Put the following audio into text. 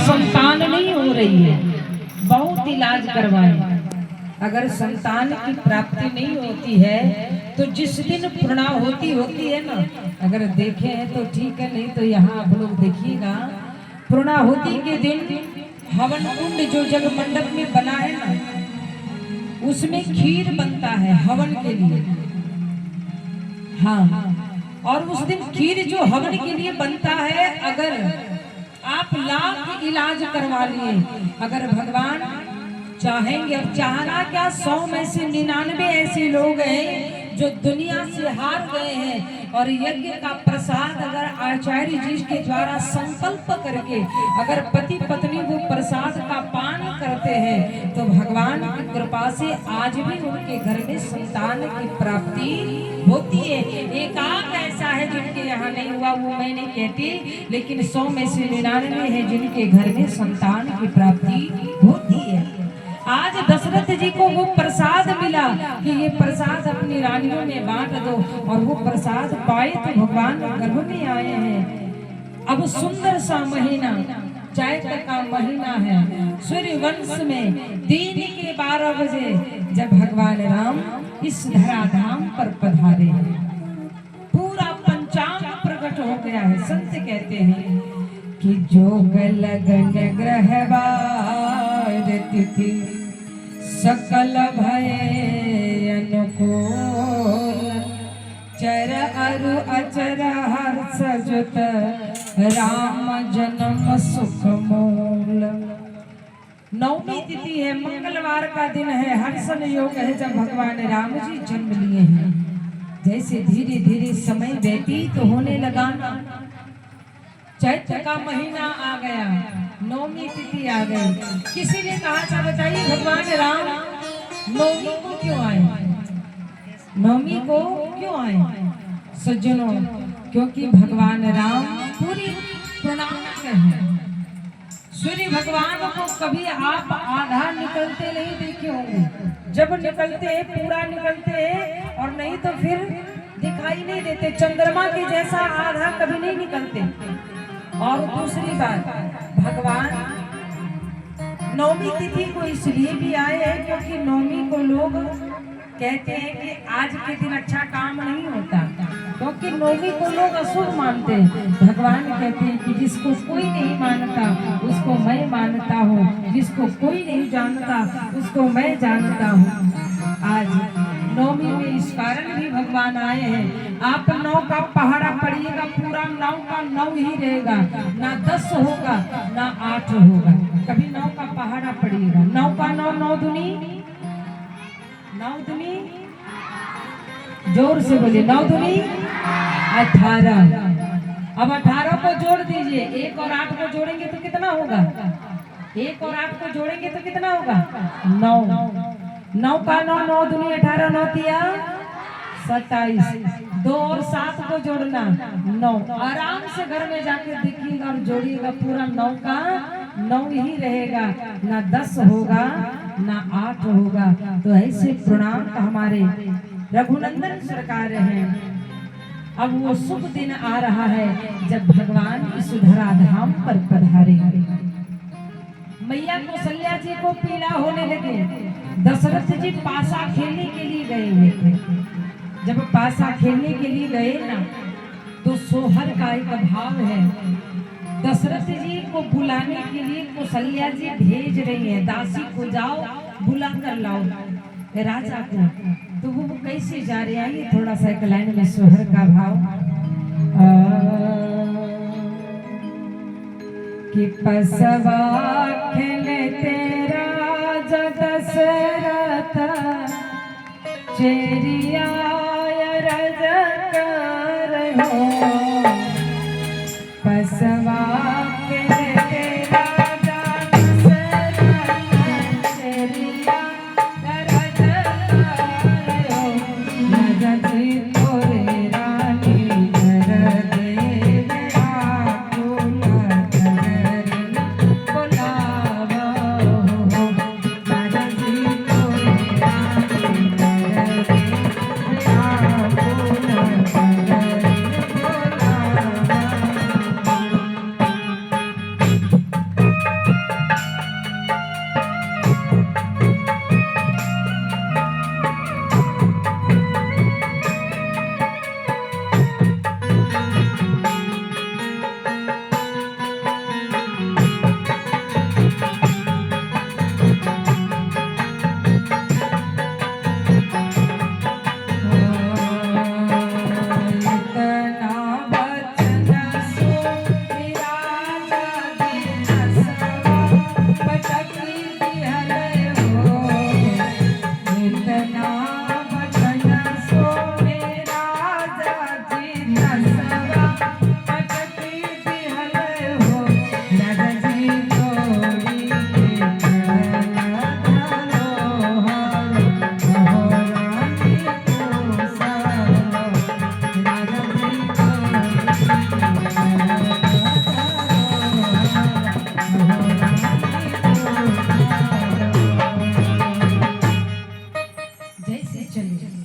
संतान नहीं हो रही है, बहुत इलाज करवाए। अगर संतान की प्राप्ति नहीं होती है तो जिस दिन पूर्णाहुति होती है ना, अगर देखे हैं तो ठीक है, नहीं तो यहाँ आप लोग देखिएगा पूर्णाहुति के दिन हवन कुंड जो जग मंडप में बना है ना, उसमें खीर बनता है हवन के लिए। हाँ, और उस दिन खीर जो हवन के लिए बनता है, अगर आप लाख इलाज करवा लिए, अगर भगवान चाहेंगे, और चाहना क्या, 100 में से 99 ऐसे लोग हैं जो दुनिया से हार गए हैं, और यज्ञ का प्रसाद अगर आचार्य जी के द्वारा संकल्प करके अगर पति पत्नी वो प्रसाद का पान करते हैं तो भगवान की कृपा से आज भी उनके घर में संतान की प्राप्ति होती है। एक आध ऐसा है जिनके यहाँ नहीं हुआ, वो मैं नहीं कहती, लेकिन 100 में से 99 है जिनके घर में संतान की प्राप्ति होती है। आज दशरथ जी को वो प्रसाद मिला कि ये प्रसाद अपनी रानियों में बांट दो, और वो प्रसाद पाए तो भगवान गर्भ में आए हैं। अब सुंदर सा महीना चैत का महीना है, सूर्य वंश में दिन के 12 बजे जब भगवान राम इस धराधाम पर पधारे, पूरा पंचांग प्रकट हो गया है। संत कहते हैं कि जोग लगन ग्रहवार तिथि सकल भय अनुकूल, चर अरु अचर हर्ष जुत राम जन्म सुख मूल। नवमी तिथि है, मंगलवार का दिन है, हर्षण योग है जब भगवान राम जी जन्म लिए हैं। जैसे धीरे धीरे समय व्यतीत होने लगा, चैत्र का महीना आ गया, नवमी तिथि आ गई। किसी ने कहा था बताइए भगवान राम नवमी को क्यों आए, नवमी को क्यों आए? सज्जनों, क्योंकि भगवान राम पूरी पूर्णांग हैं। सूर्य भगवान को कभी आप आधा निकलते नहीं देखे होंगे, जब निकलते पूरा निकलते, और नहीं तो फिर दिखाई नहीं देते। चंद्रमा के जैसा आधा कभी नहीं निकलते। और दूसरी बात, भगवान नवमी तिथि को इसलिए भी आए हैं क्योंकि नवमी को लोग कहते हैं कि आज के दिन अच्छा काम नहीं होता, क्योंकि नवमी को लोग अशुभ मानते हैं। भगवान कहते हैं कि जिसको कोई नहीं मानता उसको मैं मानता हूँ, जिसको कोई नहीं जानता उसको मैं जानता हूँ। आज नवमी में इस कारण भी भगवान आए हैं। आप 9 का पहाड़ा पढ़िएगा, पूरा 9 का 9 ही रहेगा, ना 10 होगा ना 8 होगा। कभी 9 का पहाड़ा पढ़िएगा, 9 का 9, 9 दूनी 9 दूनी, जोर से बोलिए, 9 दूनी 18। अब 18 को जोड़ दीजिए, 1 और 8 को जोड़ेंगे तो कितना होगा? 1 और 8 को जोड़ेंगे तो कितना होगा? 9। 9 का 9, 9 दूनी 18, 9 तिया 27। 2 और 7 को जोड़ना 9। आराम से घर में जाके देखिएगा और जोड़िएगा, पूरा 9 का 9 ही रहेगा, ना 10 होगा ना 8 होगा। तो ऐसे पूर्णांक हमारे रघुनंदन सरकार हैं। अब वो शुभ दिन आ रहा है जब भगवान इस धराधाम पर पधारे। मैया कौशल्या जी को पीड़ा होने लगे, दशरथ जी पासा खेलने के लिए गए हुए थे। जब पासा खेलने के लिए गए ना, तो सोहर का एक भाव है। दशरथ जी को बुलाने के लिए कौशल्या जी भेज रही है, दासी को जाओ बुला कर लाओ राजा को। तो वो कैसे जा रहे हैं, ये थोड़ा सा एक लाइन में सोहर का भाव कि पसवा खेलते राजा दशरथ चेरिया रज कर हो, पसवा खेलते राजा दशरथ चेरिया रज कर हो, राजा जी तोरे रानी कर देव आकुल जैसे चले।